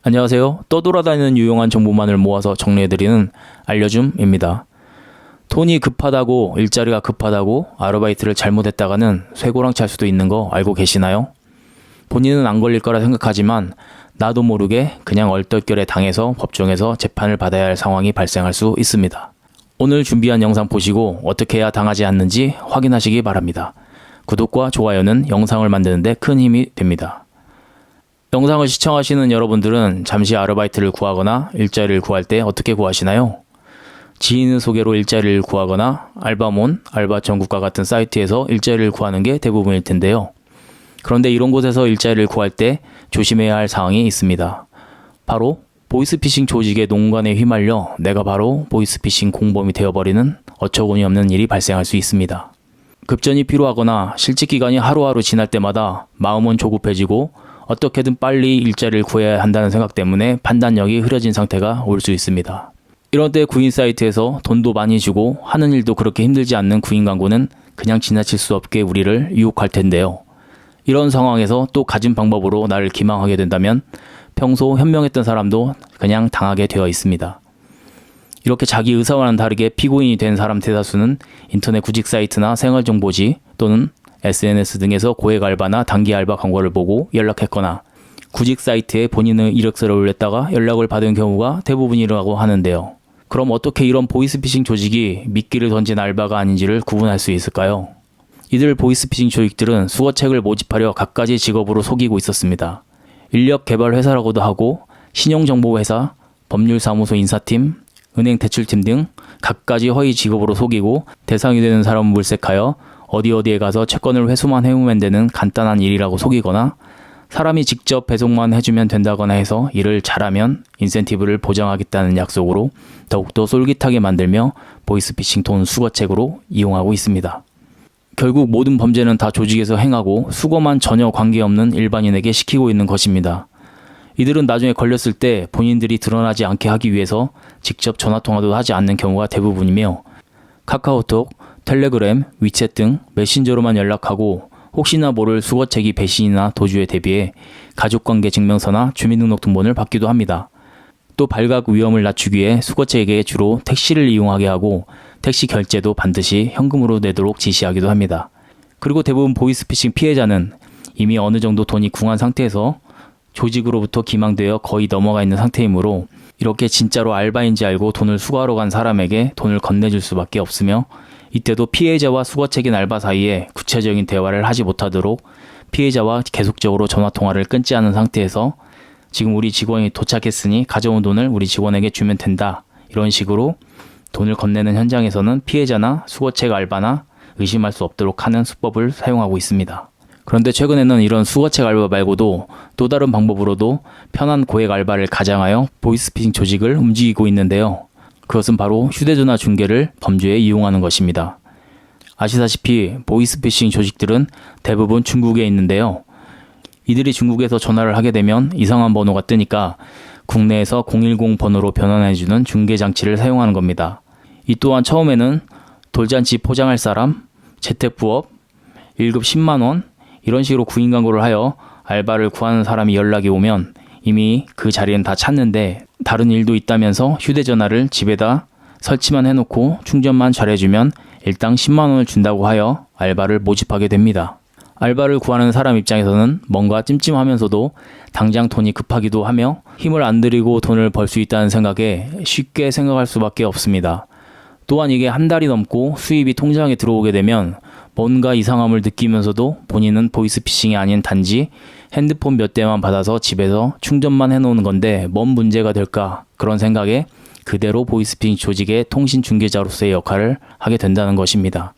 안녕하세요. 떠돌아다니는 유용한 정보만을 모아서 정리해드리는 알려줌입니다. 돈이 급하다고, 일자리가 급하다고 아르바이트를 잘못했다가는 쇠고랑 찰 수도 있는 거 알고 계시나요? 본인은 안 걸릴 거라 생각하지만 나도 모르게 그냥 얼떨결에 당해서 법정에서 재판을 받아야 할 상황이 발생할 수 있습니다. 오늘 준비한 영상 보시고 어떻게 해야 당하지 않는지 확인하시기 바랍니다. 구독과 좋아요는 영상을 만드는데 큰 힘이 됩니다. 영상을 시청하시는 여러분들은 잠시 아르바이트를 구하거나 일자리를 구할 때 어떻게 구하시나요? 지인의 소개로 일자리를 구하거나 알바몬, 알바천국과 같은 사이트에서 일자리를 구하는 게 대부분일 텐데요. 그런데 이런 곳에서 일자리를 구할 때 조심해야 할 사항이 있습니다. 바로 보이스피싱 조직의 농간에 휘말려 내가 바로 보이스피싱 공범이 되어버리는 어처구니 없는 일이 발생할 수 있습니다. 급전이 필요하거나 실직 기간이 하루하루 지날 때마다 마음은 조급해지고 어떻게든 빨리 일자리를 구해야 한다는 생각 때문에 판단력이 흐려진 상태가 올 수 있습니다. 이런 때 구인 사이트에서 돈도 많이 주고 하는 일도 그렇게 힘들지 않는 구인 광고는 그냥 지나칠 수 없게 우리를 유혹할 텐데요. 이런 상황에서 또 가진 방법으로 나를 기망하게 된다면 평소 현명했던 사람도 그냥 당하게 되어 있습니다. 이렇게 자기 의사와는 다르게 피고인이 된 사람 대다수는 인터넷 구직 사이트나 생활정보지 또는 SNS 등에서 고액 알바나 단기 알바 광고를 보고 연락했거나 구직 사이트에 본인의 이력서를 올렸다가 연락을 받은 경우가 대부분이라고 하는데요. 그럼 어떻게 이런 보이스피싱 조직이 미끼를 던진 알바가 아닌지를 구분할 수 있을까요? 이들 보이스피싱 조직들은 수거책을 모집하려 갖가지 직업으로 속이고 있었습니다. 인력개발 회사라고도 하고 신용정보회사, 법률사무소 인사팀, 은행 대출팀 등 갖가지 허위 직업으로 속이고 대상이 되는 사람을 물색하여 어디에 가서 채권을 회수만 해오면 되는 간단한 일이라고 속이거나 사람이 직접 배송만 해주면 된다거나 해서 일을 잘하면 인센티브를 보장하겠다는 약속으로 더욱더 쫄깃하게 만들며 보이스피싱 돈 수거책으로 이용하고 있습니다. 결국 모든 범죄는 다 조직에서 행하고 수거만 전혀 관계없는 일반인에게 시키고 있는 것입니다. 이들은 나중에 걸렸을 때 본인들이 드러나지 않게 하기 위해서 직접 전화통화도 하지 않는 경우가 대부분이며 카카오톡, 텔레그램, 위챗 등 메신저로만 연락하고 혹시나 모를 수거책이 배신이나 도주에 대비해 가족관계 증명서나 주민등록등본을 받기도 합니다. 또 발각 위험을 낮추기 위해 수거책에 주로 택시를 이용하게 하고 택시 결제도 반드시 현금으로 내도록 지시하기도 합니다. 그리고 대부분 보이스피싱 피해자는 이미 어느 정도 돈이 궁한 상태에서 조직으로부터 기망되어 거의 넘어가 있는 상태이므로 이렇게 진짜로 알바인지 알고 돈을 수거하러 간 사람에게 돈을 건네줄 수밖에 없으며 이때도 피해자와 수거책인 알바 사이에 구체적인 대화를 하지 못하도록 피해자와 계속적으로 전화통화를 끊지 않은 상태에서 지금 우리 직원이 도착했으니 가져온 돈을 우리 직원에게 주면 된다. 이런 식으로 돈을 건네는 현장에서는 피해자나 수거책 알바나 의심할 수 없도록 하는 수법을 사용하고 있습니다. 그런데 최근에는 이런 수거책 알바 말고도 또 다른 방법으로도 편한 고액 알바를 가장하여 보이스피싱 조직을 움직이고 있는데요. 그것은 바로 휴대전화 중계를 범죄에 이용하는 것입니다. 아시다시피 보이스피싱 조직들은 대부분 중국에 있는데요. 이들이 중국에서 전화를 하게 되면 이상한 번호가 뜨니까 국내에서 010 번호로 변환해주는 중계장치를 사용하는 겁니다. 이 또한 처음에는 돌잔치 포장할 사람, 재택부업, 1급 10만원 이런 식으로 구인 광고를 하여 알바를 구하는 사람이 연락이 오면 이미 그 자리는 다 찼는데 다른 일도 있다면서 휴대전화를 집에다 설치만 해놓고 충전만 잘해주면 일당 10만원을 준다고 하여 알바를 모집하게 됩니다. 알바를 구하는 사람 입장에서는 뭔가 찜찜하면서도 당장 돈이 급하기도 하며 힘을 안 들이고 돈을 벌 수 있다는 생각에 쉽게 생각할 수밖에 없습니다. 또한 이게 한 달이 넘고 수입이 통장에 들어오게 되면 뭔가 이상함을 느끼면서도 본인은 보이스피싱이 아닌 단지 핸드폰 몇 대만 받아서 집에서 충전만 해놓는 건데 뭔 문제가 될까 그런 생각에 그대로 보이스피싱 조직의 통신 중개자로서의 역할을 하게 된다는 것입니다.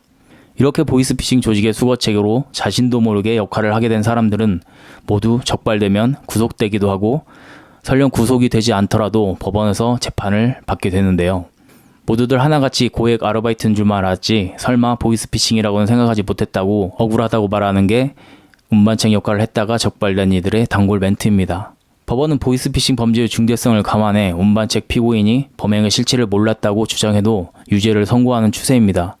이렇게 보이스피싱 조직의 수거책으로 자신도 모르게 역할을 하게 된 사람들은 모두 적발되면 구속되기도 하고 설령 구속이 되지 않더라도 법원에서 재판을 받게 되는데요. 모두들 하나같이 고액 아르바이트인 줄만 알았지 설마 보이스피싱이라고는 생각하지 못했다고 억울하다고 말하는 게 운반책 역할을 했다가 적발된 이들의 단골 멘트입니다. 법원은 보이스피싱 범죄의 중대성을 감안해 운반책 피고인이 범행의 실체를 몰랐다고 주장해도 유죄를 선고하는 추세입니다.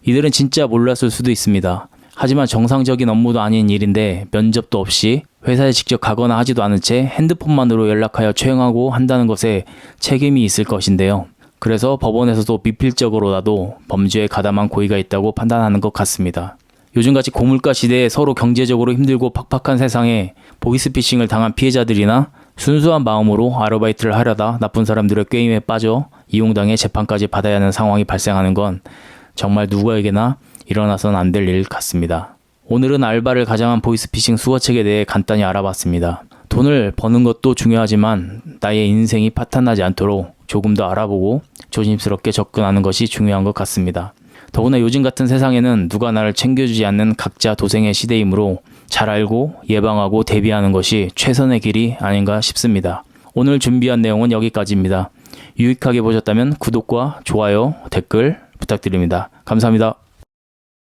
이들은 진짜 몰랐을 수도 있습니다. 하지만 정상적인 업무도 아닌 일인데 면접도 없이 회사에 직접 가거나 하지도 않은 채 핸드폰만으로 연락하여 처형하고 한다는 것에 책임이 있을 것인데요. 그래서 법원에서도 미필적으로라도 범죄에 가담한 고의가 있다고 판단하는 것 같습니다. 요즘같이 고물가 시대에 서로 경제적으로 힘들고 팍팍한 세상에 보이스피싱을 당한 피해자들이나 순수한 마음으로 아르바이트를 하려다 나쁜 사람들의 꾀임에 빠져 이용당해 재판까지 받아야 하는 상황이 발생하는 건 정말 누구에게나 일어나서는 안 될 일 같습니다. 오늘은 알바를 가장한 보이스피싱 수거책에 대해 간단히 알아봤습니다. 돈을 버는 것도 중요하지만 나의 인생이 파탄나지 않도록 조금 더 알아보고 조심스럽게 접근하는 것이 중요한 것 같습니다. 더구나 요즘 같은 세상에는 누가 나를 챙겨주지 않는 각자 도생의 시대이므로 잘 알고 예방하고 대비하는 것이 최선의 길이 아닌가 싶습니다. 오늘 준비한 내용은 여기까지입니다. 유익하게 보셨다면 구독과 좋아요, 댓글 부탁드립니다. 감사합니다.